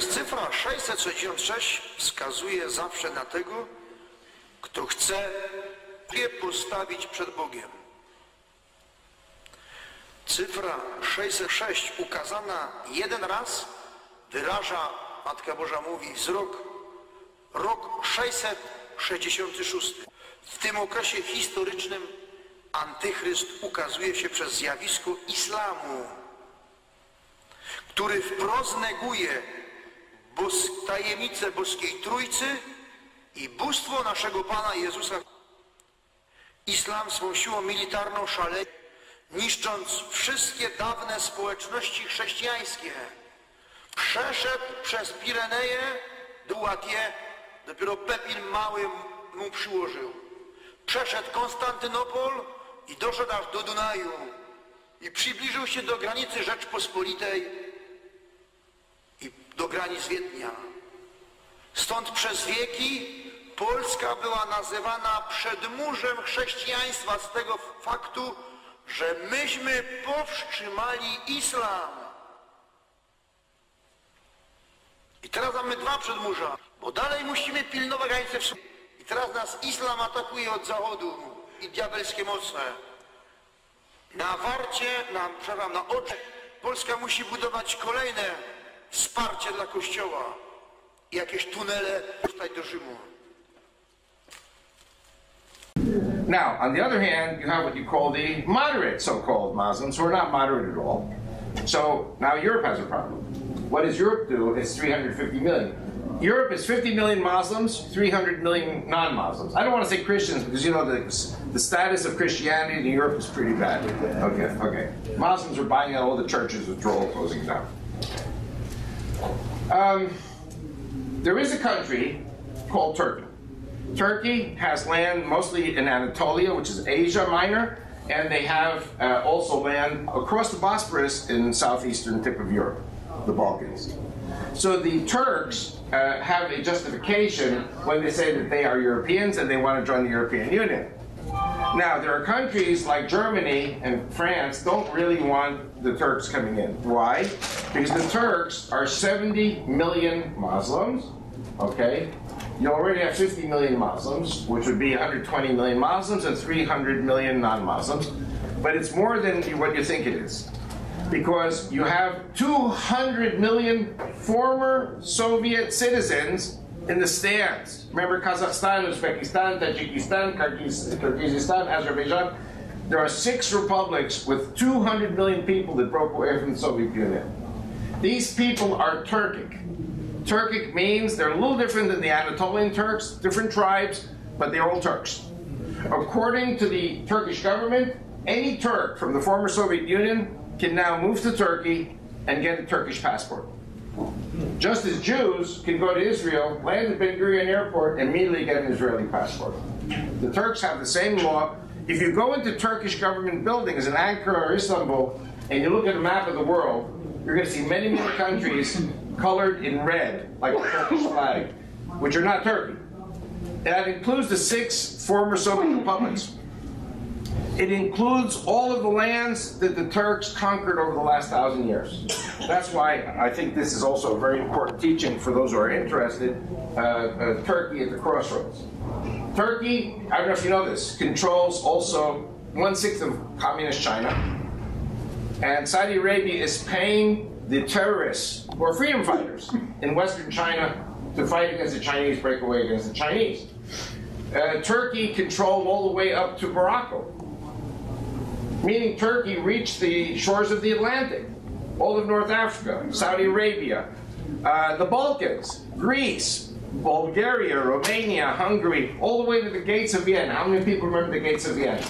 Natomiast cyfra 666 wskazuje zawsze na tego, kto chce je postawić przed Bogiem. Cyfra 606 ukazana jeden raz wyraża, Matka Boża mówi, rok 666. W tym okresie historycznym antychryst ukazuje się przez zjawisko islamu, który wprost neguje tajemnicę boskiej Trójcy i bóstwo naszego Pana Jezusa. Islam swą siłą militarną szaleje, niszcząc wszystkie dawne społeczności chrześcijańskie. Przeszedł przez Pireneje do Łatie, dopiero Pepin Mały mu przyłożył. Przeszedł Konstantynopol i doszedł aż do Dunaju i przybliżył się do granicy Rzeczpospolitej i do granic Wiednia. Stąd przez wieki Polska była nazywana przedmurzem chrześcijaństwa z tego faktu, że myśmy powstrzymali islam. I teraz mamy dwa przedmurza, bo dalej musimy pilnować granice wschodniej. I teraz nas islam atakuje od zachodu i diabelskie moce. Na Warcie, na Odrze, Polska musi budować kolejne wsparcie dla Kościoła i jakieś tunele dostać do Rzymu. Now, on the other hand, you have what you call the moderate so-called Muslims who are not moderate at all. So now Europe has a problem. What does Europe do? It's 350 million. Europe is 50 million Muslims, 300 million non-Muslims. I don't want to say Christians because, you know, the status of Christianity in Europe is pretty bad. Okay. Muslims are buying out all the churches with roll closing down. There is a country called Turkey. Turkey has land mostly in Anatolia, which is Asia Minor, and they have also land across the Bosporus in southeastern tip of Europe, the Balkans. So the Turks have a justification when they say that they are Europeans and they want to join the European Union. Now, there are countries like Germany and France don't really want the Turks coming in. Why? Because the Turks are 70 million Muslims, okay? You already have 50 million Muslims, which would be 120 million Muslims and 300 million non-Muslims. But it's more than what you think it is. Because you have 200 million former Soviet citizens in the stands. Remember Kazakhstan, Uzbekistan, Tajikistan, Kyrgyzstan, Azerbaijan? There are 6 republics with 200 million people that broke away from the Soviet Union. These people are Turkic. Turkic means they're a little different than the Anatolian Turks, different tribes, but they're all Turks. According to the Turkish government, any Turk from the former Soviet Union can now move to Turkey and get a Turkish passport. Just as Jews can go to Israel, land at Ben Gurion Airport, and immediately get an Israeli passport. The Turks have the same law. If you go into Turkish government buildings in Ankara or Istanbul, and you look at a map of the world, you're going to see many, many countries colored in red, like the Turkish flag, which are not Turkey. That includes the 6 former Soviet republics. It includes all of the lands that the Turks conquered over the last 1,000 years. That's why I think this is also a very important teaching for those who are interested. Turkey at the crossroads. Turkey, I don't know if you know this, controls also 1/6 of communist China. And Saudi Arabia is paying the terrorists who are freedom fighters in Western China to fight against the Chinese, break away against the Chinese. Turkey controlled all the way up to Morocco, meaning Turkey reached the shores of the Atlantic, all of North Africa, Saudi Arabia, the Balkans, Greece, Bulgaria, Romania, Hungary, all the way to the gates of Vienna. How many people remember the gates of Vienna?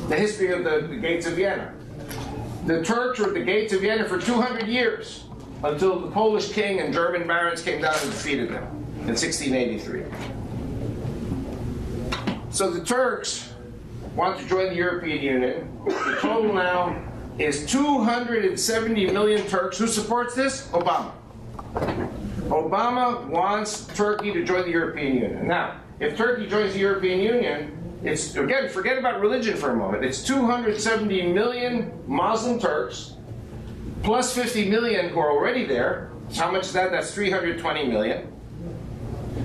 The history of the gates of Vienna. The Turks were at the gates of Vienna for 200 years, until the Polish king and German barons came down and defeated them in 1683. So the Turks want to join the European Union. The total now is 270 million Turks. Who supports this? Obama. Obama wants Turkey to join the European Union. Now, if Turkey joins the European Union, it's, again, forget about religion for a moment. It's 270 million Muslim Turks, plus 50 million who are already there, How much is that? That's 320 million.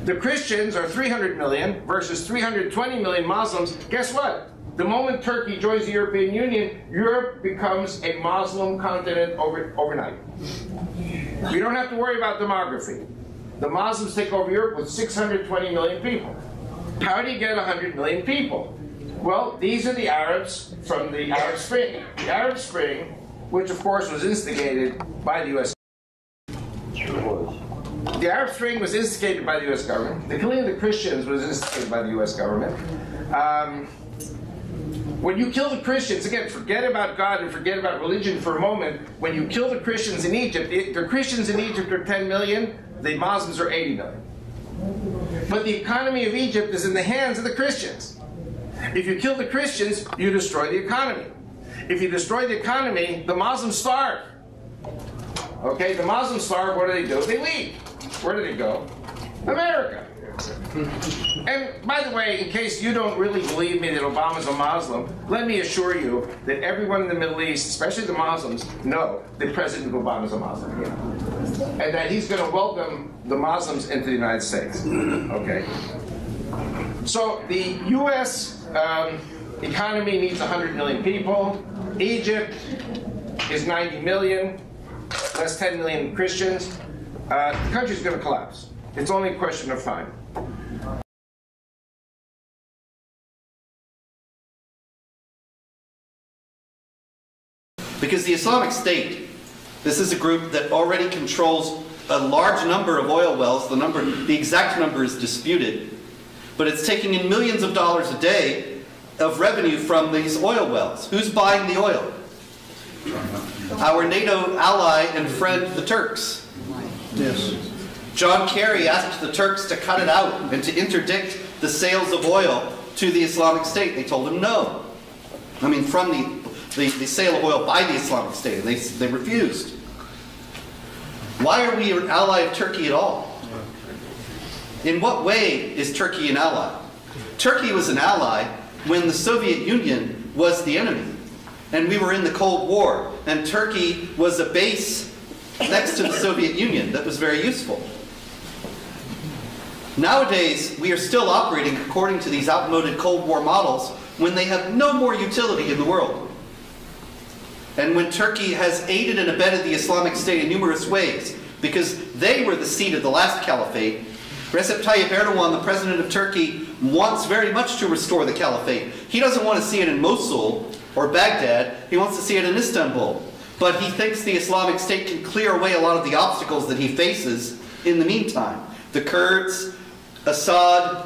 The Christians are 300 million versus 320 million Muslims. Guess what? The moment Turkey joins the European Union, Europe becomes a Muslim continent overnight. We don't have to worry about demography. The Muslims take over Europe with 620 million people. How do you get 100 million people? Well, these are the Arabs from the Arab Spring. The Arab Spring, which of course was instigated by the U.S. The Arab Spring was instigated by the U.S. government. The killing of the Christians was instigated by the U.S. government. When you kill the Christians, again, forget about God and forget about religion for a moment. When you kill the Christians in Egypt, the Christians in Egypt are 10 million, the Muslims are 80 million. But the economy of Egypt is in the hands of the Christians. If you kill the Christians, you destroy the economy. If you destroy the economy, the Muslims starve. Okay, the Muslims starve, what do? They leave. Where do they go? America. And by the way, in case you don't really believe me that Obama's a Muslim, let me assure you that everyone in the Middle East, especially the Muslims, know that President Obama's a Muslim. Yeah. And that he's going to welcome the Muslims into the United States. Okay. So the U.S. Economy needs 100 million people. Egypt is 90 million, less 10 million Christians. The country's going to collapse. It's only a question of time. Because the Islamic State, this is a group that already controls a large number of oil wells. The exact number is disputed. But it's taking in millions of dollars a day of revenue from these oil wells. Who's buying the oil? Our NATO ally and friend, the Turks. Yes. John Kerry asked the Turks to cut it out and to interdict the sales of oil to the Islamic State. They told him no. I mean, from the sale of oil by the Islamic State, and they refused. Why are we an ally of Turkey at all? In what way is Turkey an ally? Turkey was an ally when the Soviet Union was the enemy, and we were in the Cold War, and Turkey was a base next to the Soviet Union that was very useful. Nowadays, we are still operating according to these outmoded Cold War models when they have no more utility in the world. And when Turkey has aided and abetted the Islamic State in numerous ways, because they were the seat of the last caliphate, Recep Tayyip Erdogan, the president of Turkey, wants very much to restore the caliphate. He doesn't want to see it in Mosul or Baghdad, he wants to see it in Istanbul. But he thinks the Islamic State can clear away a lot of the obstacles that he faces in the meantime. The Kurds, Assad,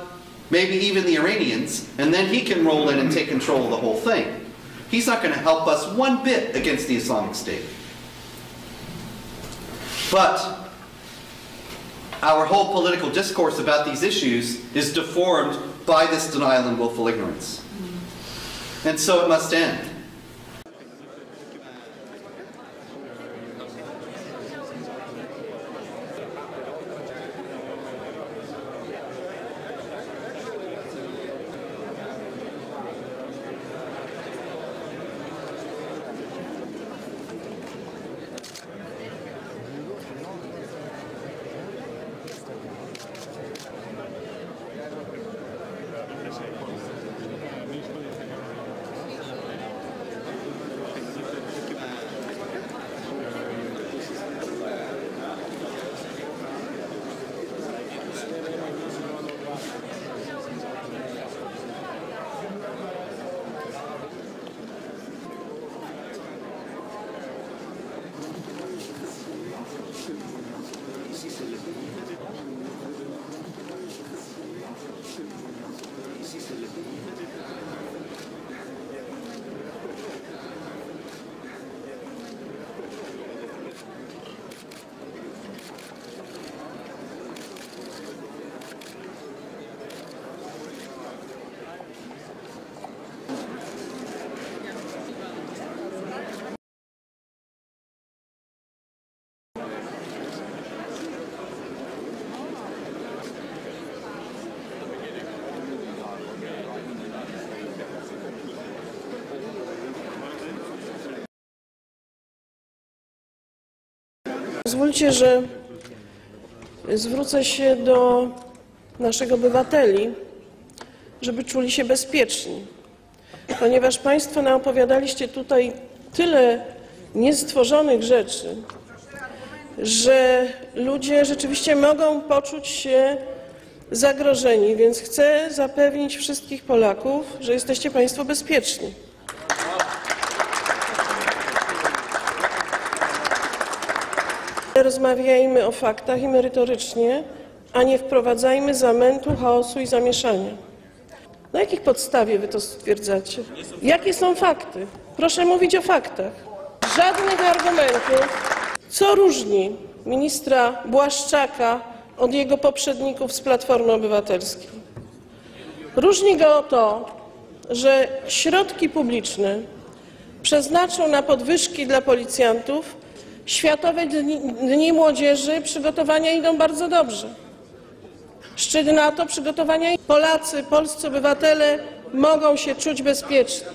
maybe even the Iranians, and then he can roll in and take control of the whole thing. He's not going to help us one bit against the Islamic State. But our whole political discourse about these issues is deformed by this denial and willful ignorance. And so it must end. Pozwólcie, że zwrócę się do naszych obywateli, żeby czuli się bezpieczni, ponieważ Państwo naopowiadaliście tutaj tyle niestworzonych rzeczy, że ludzie rzeczywiście mogą poczuć się zagrożeni, więc chcę zapewnić wszystkich Polaków, że jesteście Państwo bezpieczni. Rozmawiajmy o faktach i merytorycznie, a nie wprowadzajmy zamętu, chaosu i zamieszania. Na jakich podstawie wy to stwierdzacie? Jakie są fakty? Proszę mówić o faktach. Żadnych argumentów. Co różni ministra Błaszczaka od jego poprzedników z Platformy Obywatelskiej? Różni go to, że środki publiczne przeznaczą na podwyżki dla policjantów. Światowe Dni Młodzieży, przygotowania idą bardzo dobrze. Szczyt NATO, przygotowania. Polacy, polscy obywatele mogą się czuć bezpiecznie.